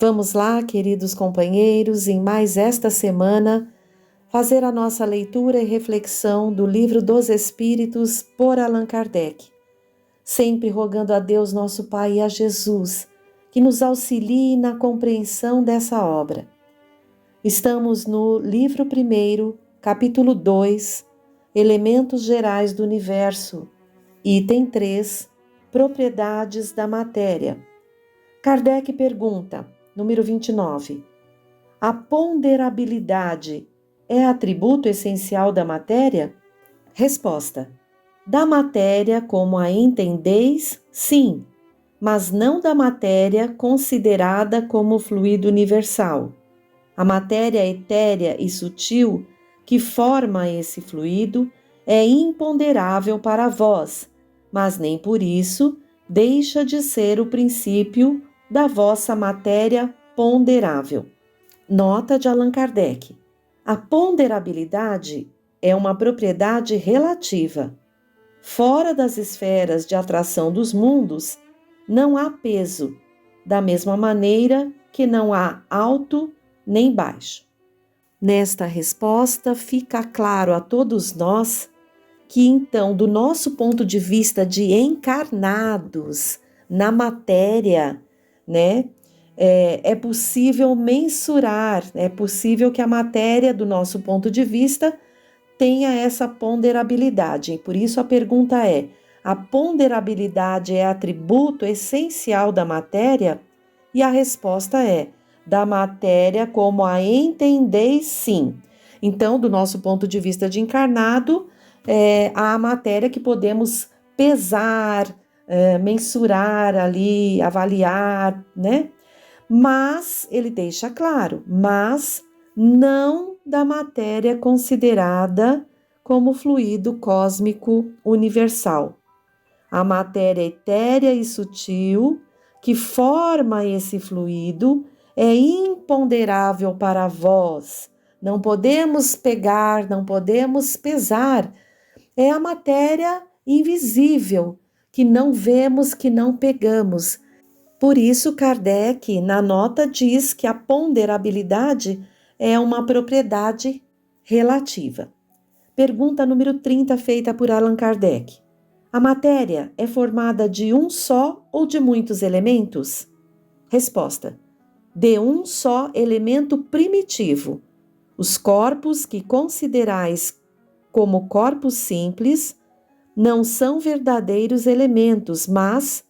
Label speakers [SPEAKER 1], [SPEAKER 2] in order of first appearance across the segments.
[SPEAKER 1] Vamos lá, queridos companheiros, em mais esta semana, fazer a nossa leitura e reflexão do Livro dos Espíritos por Allan Kardec, sempre rogando a Deus nosso Pai e a Jesus que nos auxilie na compreensão dessa obra. Estamos no livro 1, capítulo 2, Elementos Gerais do Universo, item 3, Propriedades da Matéria. Kardec pergunta, número 29, a ponderabilidade é atributo essencial da matéria? Resposta, da matéria como a entendeis, sim, mas não da matéria considerada como fluido universal. A matéria etérea e sutil que forma esse fluido é imponderável para vós, mas nem por isso deixa de ser o princípio da vossa matéria ponderável. Nota de Allan Kardec. A ponderabilidade é uma propriedade relativa. Fora das esferas de atração dos mundos, não há peso, da mesma maneira que não há alto nem baixo. Nesta resposta, fica claro a todos nós que, então, do nosso ponto de vista de encarnados na matéria, é possível mensurar, é possível que a matéria, do nosso ponto de vista, tenha essa ponderabilidade. E por isso a pergunta é, a ponderabilidade é atributo essencial da matéria? E a resposta é, da matéria como a entendeis, sim. Então, do nosso ponto de vista de encarnado, a matéria que podemos pesar, mensurar ali, avaliar, Mas, ele deixa claro, mas não da matéria considerada como fluido cósmico universal. A matéria etérea e sutil que forma esse fluido é imponderável para vós. Não podemos pegar, não podemos pesar. É a matéria invisível, que não vemos, que não pegamos. Por isso, Kardec, na nota, diz que a ponderabilidade é uma propriedade relativa. Pergunta número 30, feita por Allan Kardec. A matéria é formada de um só ou de muitos elementos? Resposta, de um só elemento primitivo. Os corpos que considerais como corpos simples não são verdadeiros elementos, mas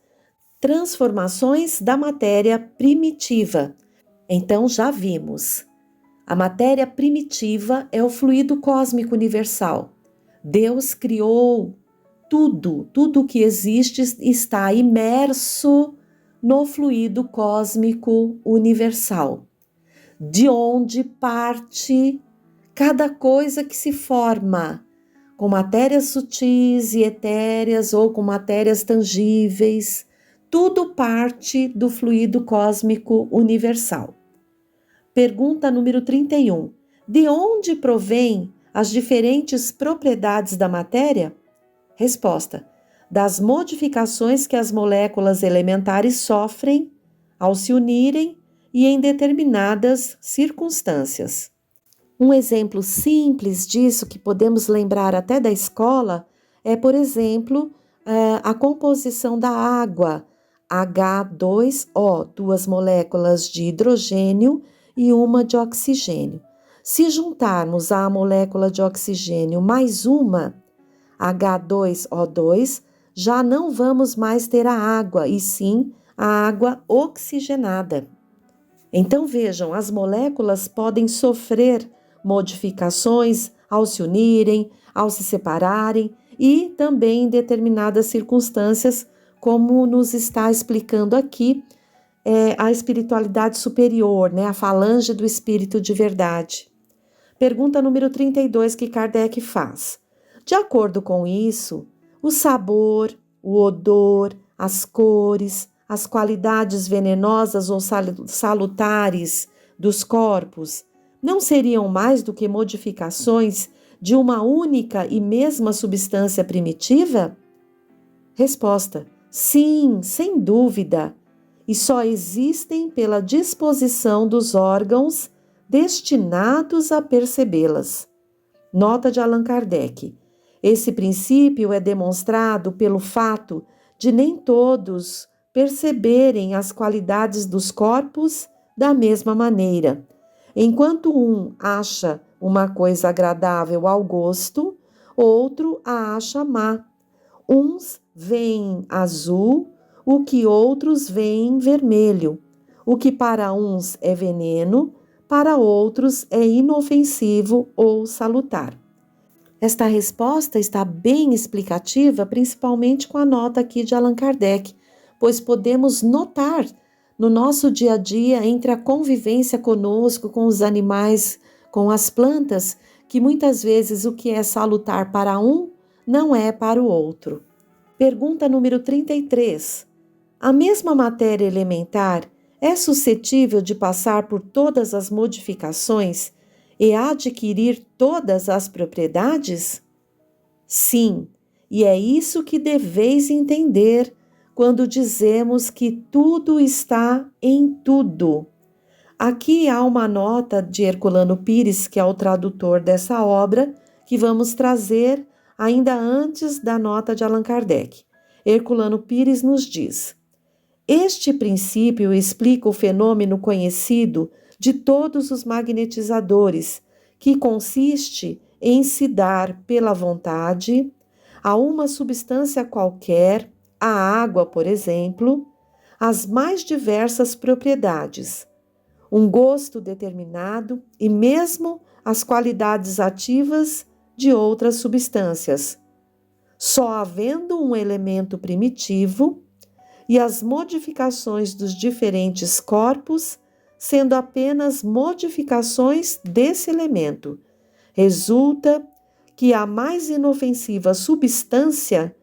[SPEAKER 1] transformações da matéria primitiva. Então já vimos. A matéria primitiva é o fluido cósmico universal. Deus criou tudo que existe está imerso no fluido cósmico universal, de onde parte cada coisa que se forma, com matérias sutis e etéreas ou com matérias tangíveis, tudo parte do fluido cósmico universal. Pergunta número 31. De onde provém as diferentes propriedades da matéria? Resposta, das modificações que as moléculas elementares sofrem ao se unirem e em determinadas circunstâncias. Um exemplo simples disso, que podemos lembrar até da escola, é, por exemplo, a composição da água, H2O, 2 moléculas de hidrogênio e uma de oxigênio. Se juntarmos a molécula de oxigênio mais uma, H2O2, já não vamos mais ter a água, e sim a água oxigenada. Então vejam, as moléculas podem sofrer modificações ao se unirem, ao se separarem e também em determinadas circunstâncias, como nos está explicando aqui a espiritualidade superior, a falange do espírito de verdade. Pergunta número 32 que Kardec faz. De acordo com isso, o sabor, o odor, as cores, as qualidades venenosas ou salutares dos corpos não seriam mais do que modificações de uma única e mesma substância primitiva? Resposta: sim, sem dúvida. e só existem pela disposição dos órgãos destinados a percebê-las. Nota de Allan Kardec. Esse princípio é demonstrado pelo fato de nem todos perceberem as qualidades dos corpos da mesma maneira. Enquanto um acha uma coisa agradável ao gosto, outro a acha má. Uns veem azul, o que outros veem vermelho. O que para uns é veneno, para outros é inofensivo ou salutar. Esta resposta está bem explicativa, principalmente com a nota aqui de Allan Kardec, pois podemos notar no nosso dia a dia, entre a convivência conosco, com os animais, com as plantas, que muitas vezes o que é salutar para um não é para o outro. Pergunta número 33. A mesma matéria elementar é suscetível de passar por todas as modificações e adquirir todas as propriedades? Sim, e é isso que deveis entender quando dizemos que tudo está em tudo. Aqui há uma nota de Herculano Pires, que é o tradutor dessa obra, que vamos trazer ainda antes da nota de Allan Kardec. Herculano Pires nos diz: este princípio explica o fenômeno conhecido de todos os magnetizadores, que consiste em se dar pela vontade a uma substância qualquer, a água, por exemplo, as mais diversas propriedades, um gosto determinado e mesmo as qualidades ativas de outras substâncias, só havendo um elemento primitivo e as modificações dos diferentes corpos sendo apenas modificações desse elemento. Resulta que a mais inofensiva substância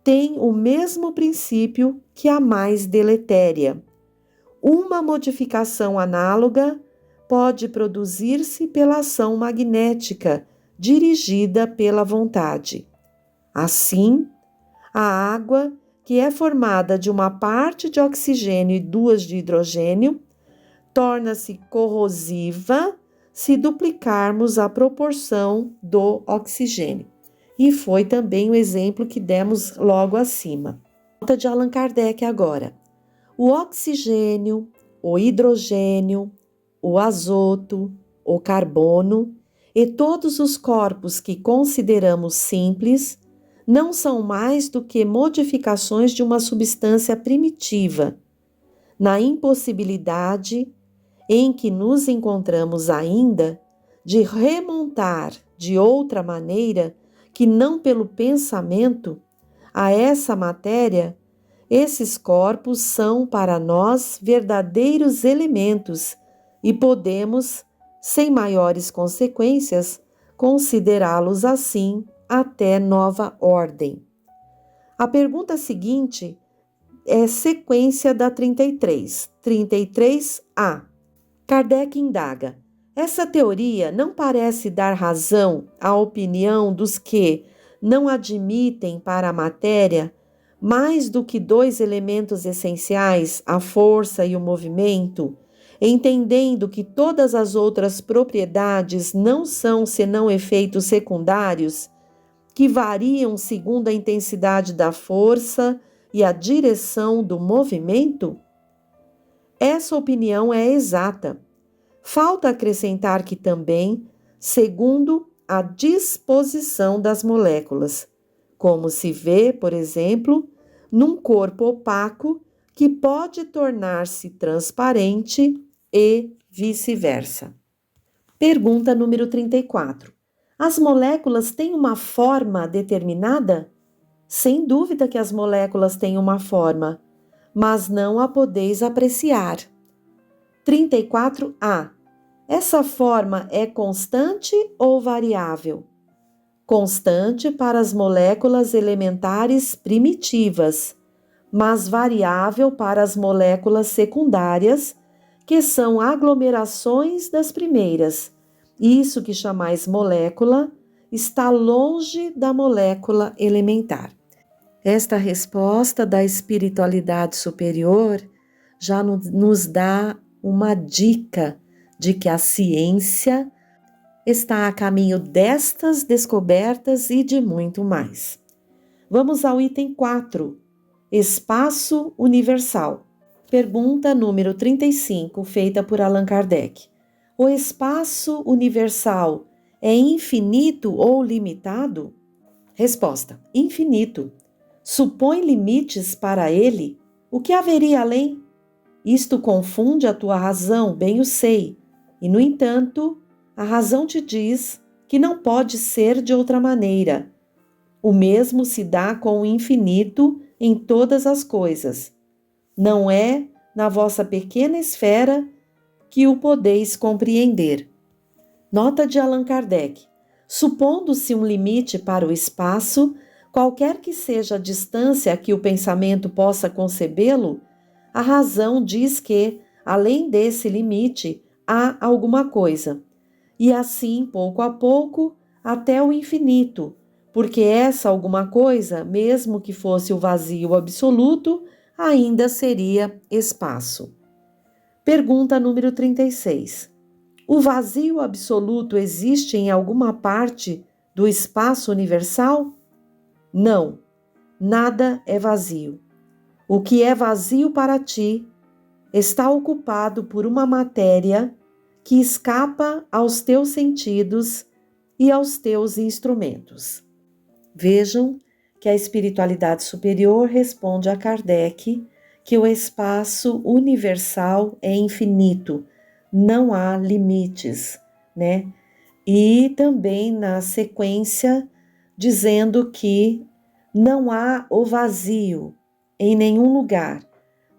[SPEAKER 1] tem o mesmo princípio que a mais deletéria. Uma modificação análoga pode produzir-se pela ação magnética, dirigida pela vontade. Assim, a água, que é formada de uma parte de oxigênio e duas de hidrogênio, torna-se corrosiva se duplicarmos a proporção do oxigênio. E foi também o exemplo que demos logo acima. Nota de Allan Kardec agora. O oxigênio, o hidrogênio, o azoto, o carbono e todos os corpos que consideramos simples não são mais do que modificações de uma substância primitiva, na impossibilidade em que nos encontramos ainda de remontar de outra maneira que não pelo pensamento a essa matéria. Esses corpos são para nós verdadeiros elementos e podemos, sem maiores consequências, considerá-los assim até nova ordem. A pergunta seguinte é sequência da 33. 33A. Kardec indaga: essa teoria não parece dar razão à opinião dos que não admitem para a matéria mais do que dois elementos essenciais, a força e o movimento, entendendo que todas as outras propriedades não são senão efeitos secundários, que variam segundo a intensidade da força e a direção do movimento? Essa opinião é exata. Falta acrescentar que também, segundo a disposição das moléculas, como se vê, por exemplo, num corpo opaco que pode tornar-se transparente e vice-versa. Pergunta número 34. As moléculas têm uma forma determinada? Sem dúvida que as moléculas têm uma forma, mas não a podeis apreciar. 34A. Essa forma é constante ou variável? Constante para as moléculas elementares primitivas, mas variável para as moléculas secundárias, que são aglomerações das primeiras. Isso que chamais molécula está longe da molécula elementar. Esta resposta da espiritualidade superior já nos dá uma dica de que a ciência está a caminho destas descobertas e de muito mais. Vamos ao item 4, espaço universal. Pergunta número 35, feita por Allan Kardec. O espaço universal é infinito ou limitado? Resposta: infinito. Supõe limites para ele? O que haveria além? Isto confunde a tua razão, bem o sei, e, no entanto, a razão te diz que não pode ser de outra maneira. O mesmo se dá com o infinito em todas as coisas. Não é na vossa pequena esfera que o podeis compreender. Nota de Allan Kardec. Supondo-se um limite para o espaço, qualquer que seja a distância a que o pensamento possa concebê-lo, a razão diz que, além desse limite, há alguma coisa. E assim, pouco a pouco, até o infinito, porque essa alguma coisa, mesmo que fosse o vazio absoluto, ainda seria espaço. Pergunta número 36. O vazio absoluto existe em alguma parte do espaço universal? Não, nada é vazio. O que é vazio para ti está ocupado por uma matéria que escapa aos teus sentidos e aos teus instrumentos. Vejam que a espiritualidade superior responde a Kardec que o espaço universal é infinito, não há limites, né? E também na sequência dizendo que não há o vazio em nenhum lugar.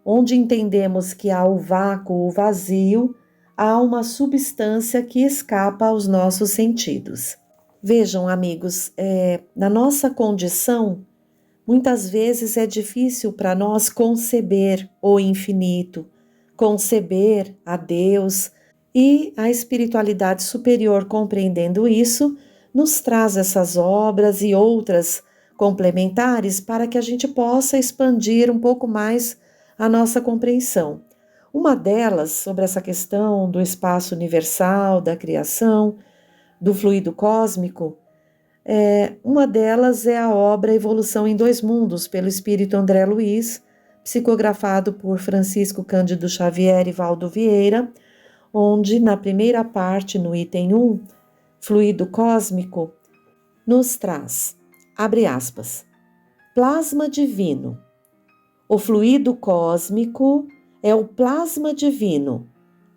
[SPEAKER 1] Onde entendemos que há o vácuo, o vazio, há uma substância que escapa aos nossos sentidos. Vejam, amigos, na nossa condição, muitas vezes é difícil para nós conceber o infinito, conceber a Deus, e a espiritualidade superior, compreendendo isso, nos traz essas obras e outras complementares para que a gente possa expandir um pouco mais a nossa compreensão. Uma delas, sobre essa questão do espaço universal, da criação, do fluido cósmico, uma delas é a obra Evolução em Dois Mundos, pelo espírito André Luiz, psicografado por Francisco Cândido Xavier e Valdo Vieira, onde na primeira parte, no item 1, fluido cósmico, nos traz, abre aspas, plasma divino. O fluido cósmico é o plasma divino,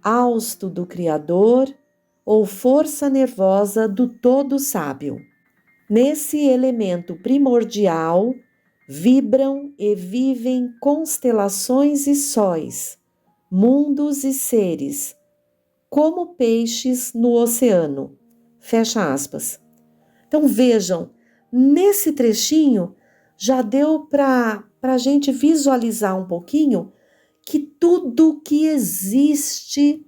[SPEAKER 1] hausto do Criador ou força nervosa do Todo Sábio. Nesse elemento primordial vibram e vivem constelações e sóis, mundos e seres, como peixes no oceano. Fecha aspas. Então vejam, nesse trechinho já deu para a gente visualizar um pouquinho que tudo que existe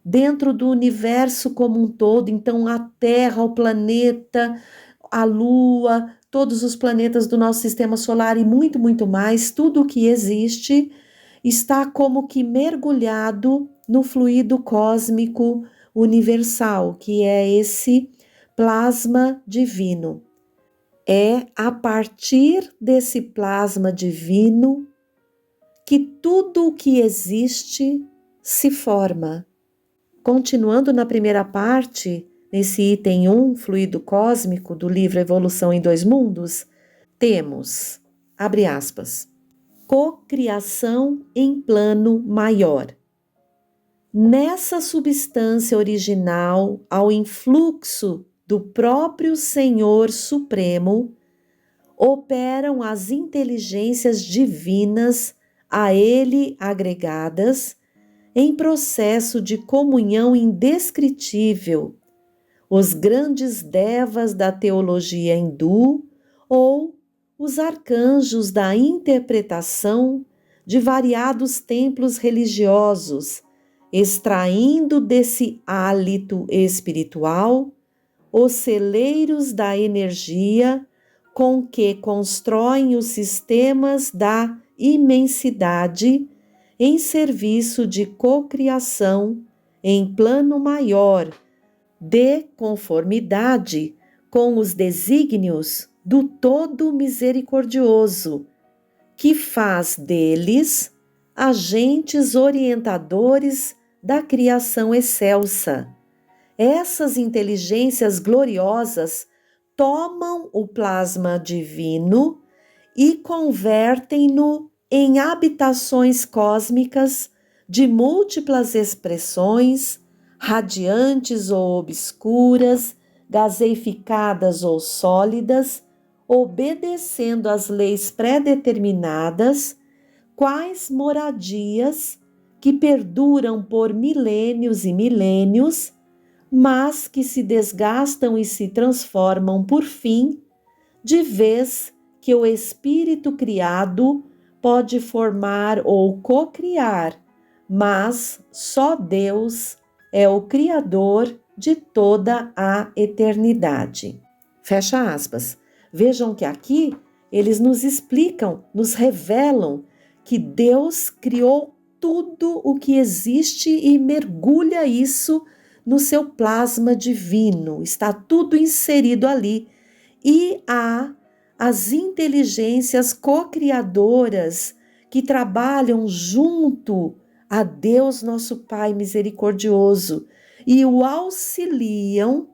[SPEAKER 1] dentro do universo como um todo, então a Terra, o planeta, a Lua, todos os planetas do nosso sistema solar e muito, muito mais, tudo o que existe está como que mergulhado no fluido cósmico universal, que é esse plasma divino. É a partir desse plasma divino que tudo o que existe se forma. Continuando na primeira parte, nesse item 1, fluido cósmico, do livro Evolução em Dois Mundos, temos, abre aspas, cocriação em plano maior. Nessa substância original, ao influxo do próprio Senhor Supremo, operam as inteligências divinas a ele agregadas em processo de comunhão indescritível, os grandes devas da teologia hindu ou os arcanjos da interpretação de variados templos religiosos, extraindo desse hálito espiritual os celeiros da energia com que constroem os sistemas da imensidade em serviço de cocriação em plano maior, de conformidade com os desígnios do Todo Misericordioso, que faz deles agentes orientadores da criação excelsa. Essas inteligências gloriosas tomam o plasma divino e convertem-no em habitações cósmicas de múltiplas expressões, radiantes ou obscuras, gaseificadas ou sólidas, obedecendo às leis pré-determinadas, quais moradias que perduram por milênios e milênios, mas que se desgastam e se transformam por fim, de vez que o espírito criado pode formar ou cocriar, mas só Deus é o Criador de toda a eternidade. Fecha aspas. Vejam que aqui eles nos explicam, nos revelam que Deus criou tudo o que existe e mergulha isso no seu plasma divino. Está tudo inserido ali. E há as inteligências co-criadoras que trabalham junto a Deus, nosso Pai misericordioso, e o auxiliam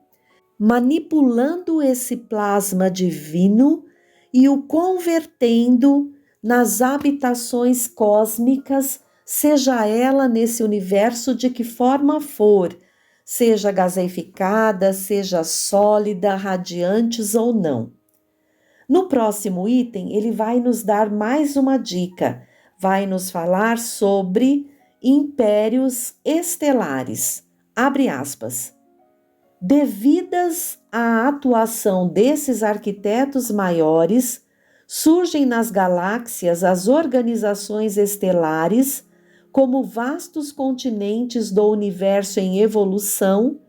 [SPEAKER 1] manipulando esse plasma divino e o convertendo nas habitações cósmicas, seja ela nesse universo de que forma for, seja gaseificada, seja sólida, radiantes ou não. No próximo item, ele vai nos dar mais uma dica, vai nos falar sobre impérios estelares. Abre aspas. Devidas à atuação desses arquitetos maiores, surgem nas galáxias as organizações estelares como vastos continentes do universo em evolução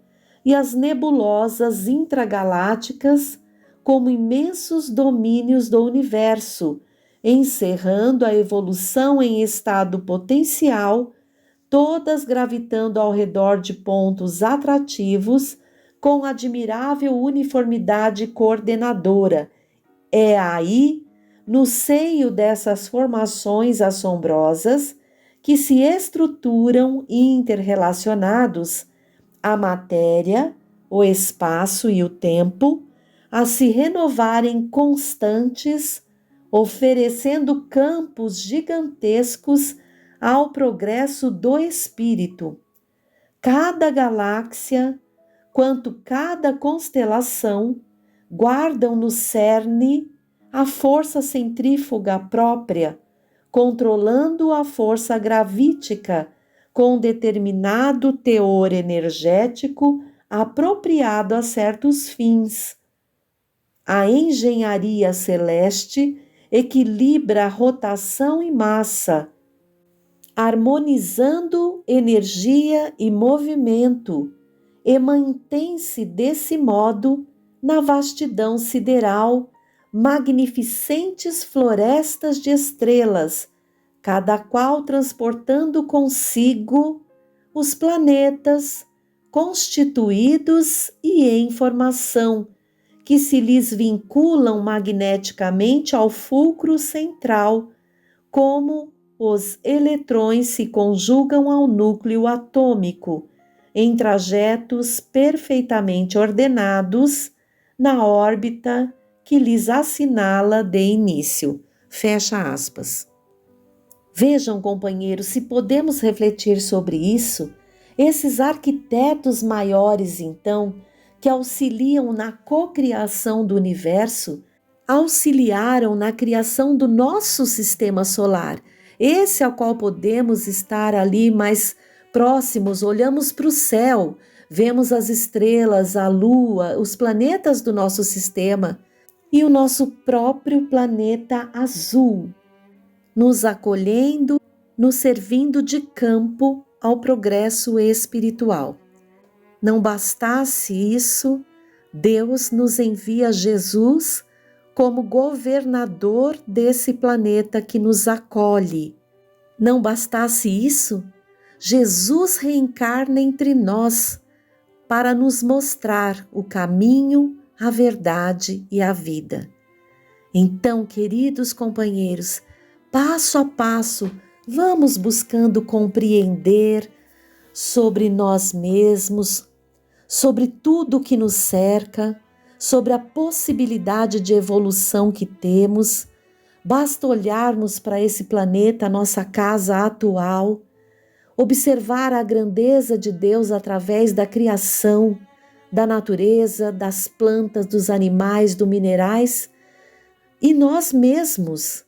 [SPEAKER 1] e as nebulosas intragalácticas como imensos domínios do universo, encerrando a evolução em estado potencial, todas gravitando ao redor de pontos atrativos com admirável uniformidade coordenadora. É aí, no seio dessas formações assombrosas, que se estruturam interrelacionados a matéria, o espaço e o tempo, a se renovarem constantes, oferecendo campos gigantescos ao progresso do espírito. Cada galáxia, quanto cada constelação, guardam no cerne a força centrífuga própria, controlando a força gravítica com determinado teor energético apropriado a certos fins. A engenharia celeste equilibra a rotação e massa, harmonizando energia e movimento, e mantém-se desse modo na vastidão sideral magnificentes florestas de estrelas, cada qual transportando consigo os planetas constituídos e em formação, que se lhes vinculam magneticamente ao fulcro central, como os eletrões se conjugam ao núcleo atômico, em trajetos perfeitamente ordenados na órbita que lhes assinala de início. Fecha aspas. Vejam, companheiros, se podemos refletir sobre isso, esses arquitetos maiores, então, que auxiliam na cocriação do universo, auxiliaram na criação do nosso sistema solar, esse ao qual podemos estar ali mais próximos, olhamos para o céu, vemos as estrelas, a lua, os planetas do nosso sistema e o nosso próprio planeta azul, nos acolhendo, nos servindo de campo ao progresso espiritual. Não bastasse isso, Deus nos envia Jesus como governador desse planeta que nos acolhe, Não bastasse isso, Jesus reencarna entre nós para nos mostrar o caminho, a verdade e a vida. Então, queridos companheiros, passo a passo, vamos buscando compreender sobre nós mesmos, sobre tudo que nos cerca, sobre a possibilidade de evolução que temos. Basta olharmos para esse planeta, nossa casa atual, observar a grandeza de Deus através da criação, da natureza, das plantas, dos animais, dos minerais, e nós mesmos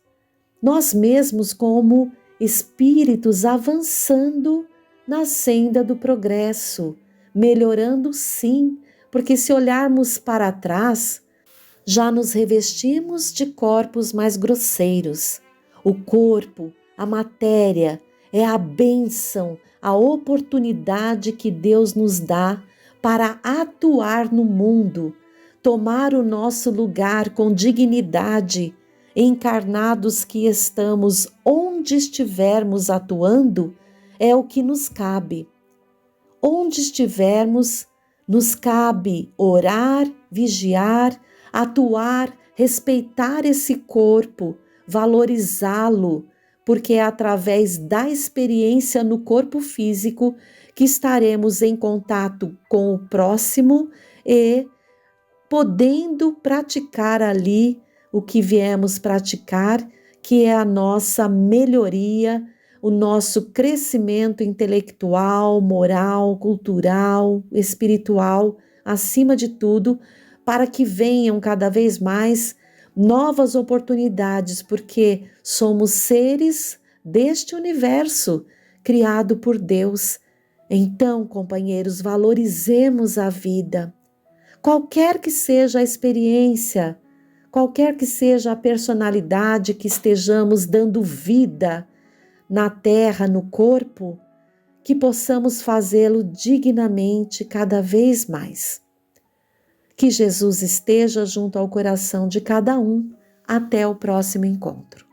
[SPEAKER 1] como espíritos avançando na senda do progresso, melhorando sim, porque se olharmos para trás, já nos revestimos de corpos mais grosseiros. O corpo, a matéria, é a bênção, a oportunidade que Deus nos dá para atuar no mundo, tomar o nosso lugar com dignidade, encarnados que estamos onde estivermos atuando, é o que nos cabe. Onde estivermos, nos cabe orar, vigiar, atuar, respeitar esse corpo, valorizá-lo, porque é através da experiência no corpo físico que estaremos em contato com o próximo e podendo praticar ali o que viemos praticar, que é a nossa melhoria, o nosso crescimento intelectual, moral, cultural, espiritual, acima de tudo, para que venham cada vez mais novas oportunidades, porque somos seres deste universo criado por Deus. Então, companheiros, valorizemos a vida. Qualquer que seja a experiência, qualquer que seja a personalidade que estejamos dando vida na terra, no corpo, que possamos fazê-lo dignamente cada vez mais. Que Jesus esteja junto ao coração de cada um. Até o próximo encontro.